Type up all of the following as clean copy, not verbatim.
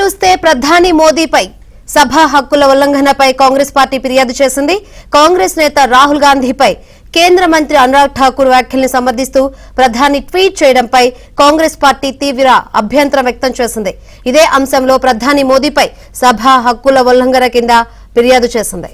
చూస్తే ప్రధాని మోదీపై సభా హక్కుల ఉల్లంఘనపై కాంగ్రెస్ పార్టీ ఫిర్యాదు చేసింది. కాంగ్రెస్ నేత రాహుల్ గాంధీపై కేంద్ర మంత్రి అనురాగ్ ఠాకూర్ వ్యాఖ్యల్ని సమర్థిస్తూ ప్రధాని ట్వీట్ చేయడంపై కాంగ్రెస్ పార్టీ తీవ్ర అభ్యంతరం వ్యక్తం చేసింది. ఇదే అంశంలో ప్రధాని మోదీపై సభా హక్కుల ఉల్లంఘన కింద ఫిర్యాదు చేసింది.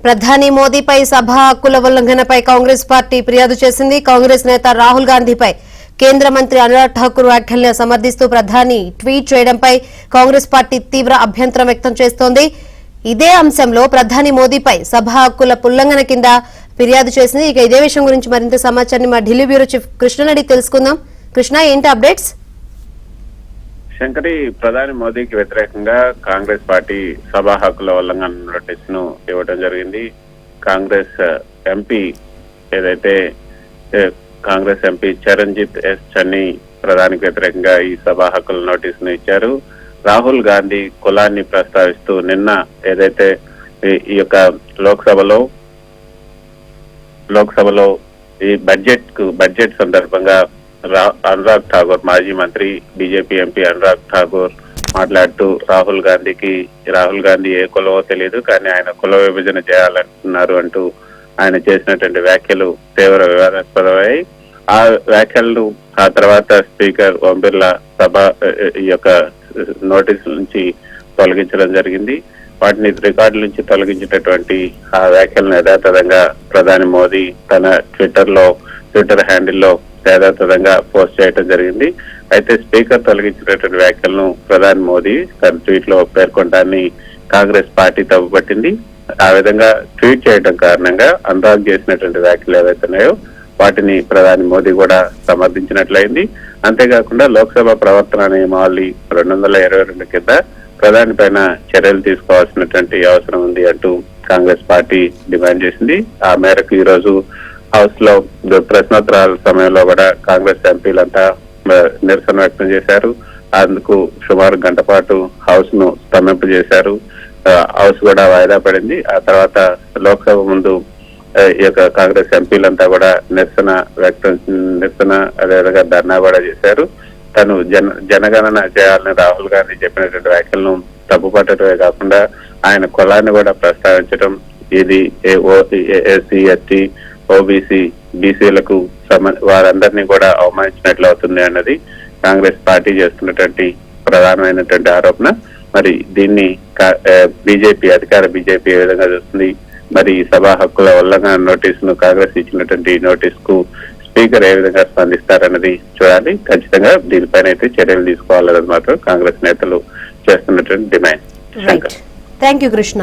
ప్రధాని మోదీపై సభా హక్కుల ఉల్లంఘనపై కాంగ్రెస్ పార్టీ ఫిర్యాదు చేసింది. కాంగ్రెస్ నేత రాహుల్ గాంధీపై కేంద్ర మంత్రి అనురాగ్ ఠాకూర్ వ్యాఖ్యల్ని సమర్థిస్తూ ప్రధాని ట్వీట్ చేయడంపై కాంగ్రెస్ పార్టీ తీవ్ర అభ్యంతరం వ్యక్తం చేస్తోంది. ఇదే అంశంలో ప్రధాని మోదీపై సభా హక్కుల ఉల్లంఘన కింద ఫిర్యాదు చేసింది. ఇక ఇదే విషయం గురించి మరింత సమాచారాన్ని మా ఢిల్లీ బ్యూరో చీఫ్ కృష్ణని అడిగి తెలుసుకుందాం. కృష్ణ, ఏంటి అప్డేట్స్? శంకరి, ప్రధాని మోదీకి వ్యతిరేకంగా కాంగ్రెస్ పార్టీ సభా హక్కుల ఉల్లంఘన నోటీస్ ను ఇవ్వడం జరిగింది. కాంగ్రెస్ ఎంపీ ఏదైతే కాంగ్రెస్ ఎంపీ చరణ్జిత్ ఎస్ చన్నీ ప్రధానికి వ్యతిరేకంగా ఈ సభా హక్కుల నోటీస్ ను ఇచ్చారు. రాహుల్ గాంధీ కులాన్ని ప్రస్తావిస్తూ నిన్న ఏదైతే ఈ యొక్క లోక్సభలో ఈ బడ్జెట్ సందర్భంగా అనురాగ్ ఠాకూర్, మాజీ మంత్రి బీజేపీ ఎంపీ అనురాగ్ ఠాకూర్ మాట్లాడుతూ రాహుల్ గాంధీ ఏ కులమో తెలియదు, కానీ ఆయన కుల విభజన చేయాలంటున్నారు అంటూ ఆయన చేసినటువంటి వ్యాఖ్యలు తీవ్ర వివాదాస్పదమయ్యాయి. ఆ వ్యాఖ్యలను ఆ తర్వాత స్పీకర్ ఓం బిర్లా సభ ఈ యొక్క నోటీసుల నుంచి తొలగించడం జరిగింది. వాటిని రికార్డుల నుంచి తొలగించినటువంటి ఆ వ్యాఖ్యలను యథాతథంగా ప్రధాని మోదీ తన ట్విట్టర్ హ్యాండిల్లో యథాతథంగా పోస్ట్ చేయడం జరిగింది. అయితే స్పీకర్ తొలగించినటువంటి వ్యాఖ్యలను ప్రధాని మోదీ తన ట్వీట్ లో పేర్కొనడాన్ని కాంగ్రెస్ పార్టీ తప్పుపట్టింది. ఆ విధంగా ట్వీట్ చేయడం కారణంగా అనురాగ్ చేసినటువంటి వ్యాఖ్యలు ఏవైతున్నాయో వాటిని ప్రధాని మోదీ కూడా సమర్థించినట్లయింది. అంతేకాకుండా లోక్సభ ప్రవర్తన నియమావళి 222 కింద ప్రధాని పైన చర్యలు తీసుకోవాల్సినటువంటి అవసరం ఉంది అంటూ కాంగ్రెస్ పార్టీ డిమాండ్ చేసింది. ఆ మేరకు ఈ రోజు హౌస్ లో ప్రశ్నోత్తరాల సమయంలో కూడా కాంగ్రెస్ ఎంపీలంతా నిరసన వ్యక్తం చేశారు. అందుకు సుమారు గంట పాటు హౌస్ ను స్తంభింపజేశారు. హౌస్ కూడా వాయిదా పడింది. ఆ తర్వాత లోక్సభ ముందు ఈ యొక్క కాంగ్రెస్ ఎంపీలంతా కూడా నిరసన అదేవిధంగా ధర్నా కూడా చేశారు. తను జనగణన చేయాలని రాహుల్ గాంధీ చెప్పినటువంటి వ్యాఖ్యలను తప్పుపట్టడమే కాకుండా ఆయన కులాన్ని కూడా ప్రస్తావించడం, ఇది ఎస్సీ ఎస్టీ ఓబీసీ బీసీలకు వారందరినీ కూడా అవమానించినట్లు అవుతుంది అన్నది కాంగ్రెస్ పార్టీ చేస్తున్నటువంటి ప్రధానమైనటువంటి ఆరోపణ. మరి దీన్ని అధికార బీజేపీ ఏ విధంగా చూస్తుంది? మరి ఈ సభా హక్కుల ఉల్లంఘన నోటీసును కాంగ్రెస్ ఇచ్చినటువంటి నోటీస్ కు స్పీకర్ ఏ విధంగా స్పందిస్తారన్నది చూడాలి. ఖచ్చితంగా దీనిపైన అయితే చర్యలు తీసుకోవాలన్నది మాత్రం కాంగ్రెస్ నేతలు చేస్తున్నటువంటి డిమాండ్. Thank you Krishna.